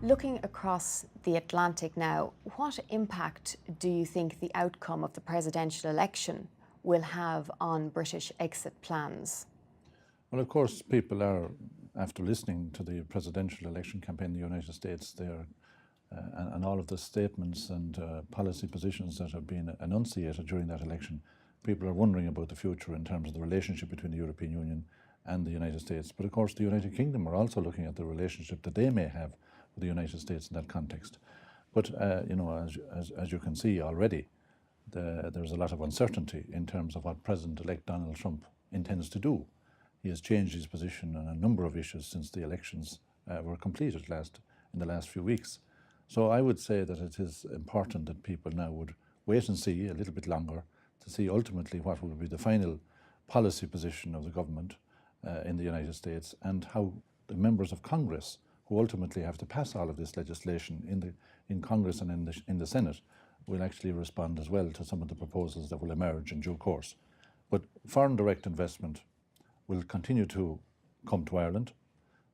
Looking across the Atlantic now, what impact do you think the outcome of the presidential election will have on British exit plans? Well, of course, people are, after listening to the presidential election campaign in the United States, and all of the statements and policy positions that have been enunciated during that election, people are wondering about the future in terms of the relationship between the European Union and the United States. But of course, the United Kingdom are also looking at the relationship that they may have with the United States in that context. But as you can see already, there's a lot of uncertainty in terms of what President-elect Donald Trump intends to do. He has changed his position on a number of issues since the elections were completed in the last few weeks. So I would say that it is important that people now would wait and see a little bit longer to see ultimately what will be the final policy position of the government in the United States, and how the members of Congress, who ultimately have to pass all of this legislation in Congress and in the Senate, will actually respond as well to some of the proposals that will emerge in due course. But foreign direct investment will continue to come to Ireland.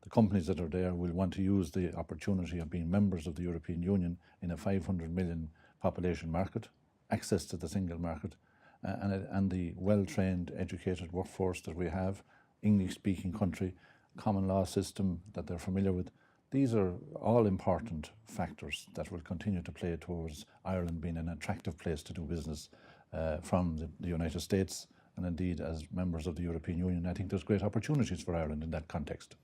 The companies that are there will want to use the opportunity of being members of the European Union in a 500 million population market, access to the single market, and the well-trained, educated workforce that we have, English-speaking country, common law system that they're familiar with. These are all important factors that will continue to play towards Ireland being an attractive place to do business from the United States, and indeed as members of the European Union. I think there's great opportunities for Ireland in that context.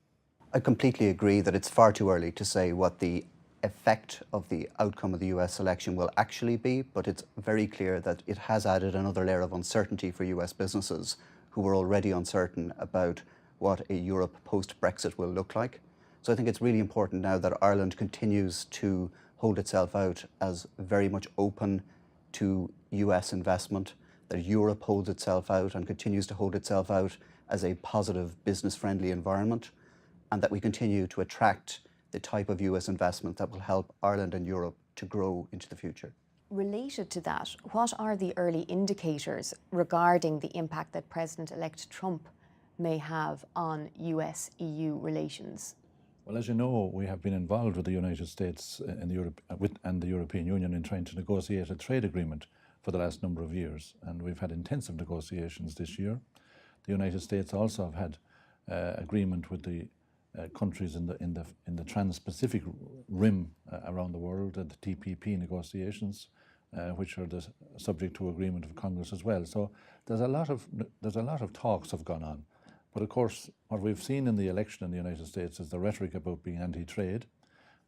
I completely agree that it's far too early to say what the effect of the outcome of the US election will actually be, but it's very clear that it has added another layer of uncertainty for US businesses who were already uncertain about what a Europe post-Brexit will look like. So I think it's really important now that Ireland continues to hold itself out as very much open to US investment, that Europe holds itself out and continues to hold itself out as a positive, business-friendly environment, and that we continue to attract the type of US investment that will help Ireland and Europe to grow into the future. Related to that, what are the early indicators regarding the impact that President-elect Trump may have on US-EU relations? Well, as you know, we have been involved with the United States and the European Union in trying to negotiate a trade agreement for the last number of years, and we've had intensive negotiations this year. The United States also have had agreement with the countries in the Trans-Pacific Rim around the world, the TPP negotiations, which are subject to agreement of Congress as well. So there's a lot of talks have gone on. But of course, what we've seen in the election in the United States is the rhetoric about being anti-trade,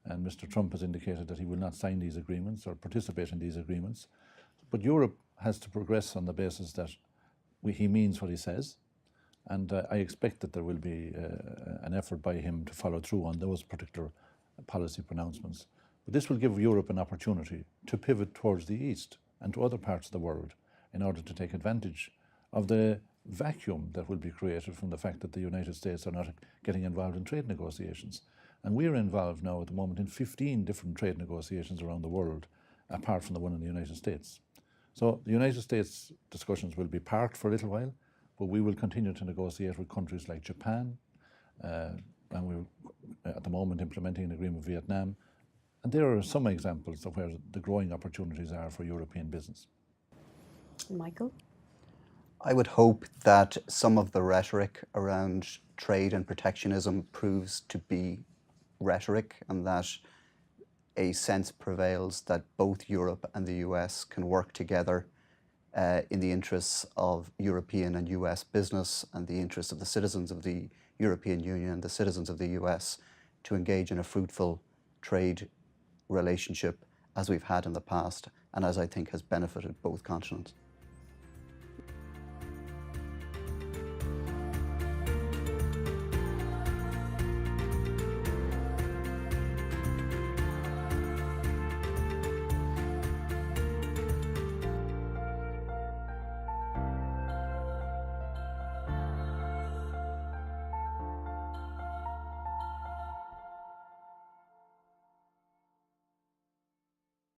and Mr. Trump has indicated that he will not sign these agreements or participate in these agreements. But Europe has to progress on the basis that he means what he says, and I expect that there will be an effort by him to follow through on those particular policy pronouncements. But this will give Europe an opportunity to pivot towards the East and to other parts of the world in order to take advantage of the vacuum that will be created from the fact that the United States are not getting involved in trade negotiations. And we are involved now at the moment in 15 different trade negotiations around the world, apart from the one in the United States. So the United States discussions will be parked for a little while, but we will continue to negotiate with countries like Japan, and we're at the moment implementing an agreement with Vietnam. And there are some examples of where the growing opportunities are for European business. Michael? I would hope that some of the rhetoric around trade and protectionism proves to be rhetoric, and that a sense prevails that both Europe and the US can work together in the interests of European and US business and the interests of the citizens of the European Union and the citizens of the US to engage in a fruitful trade relationship as we've had in the past, and as I think has benefited both continents.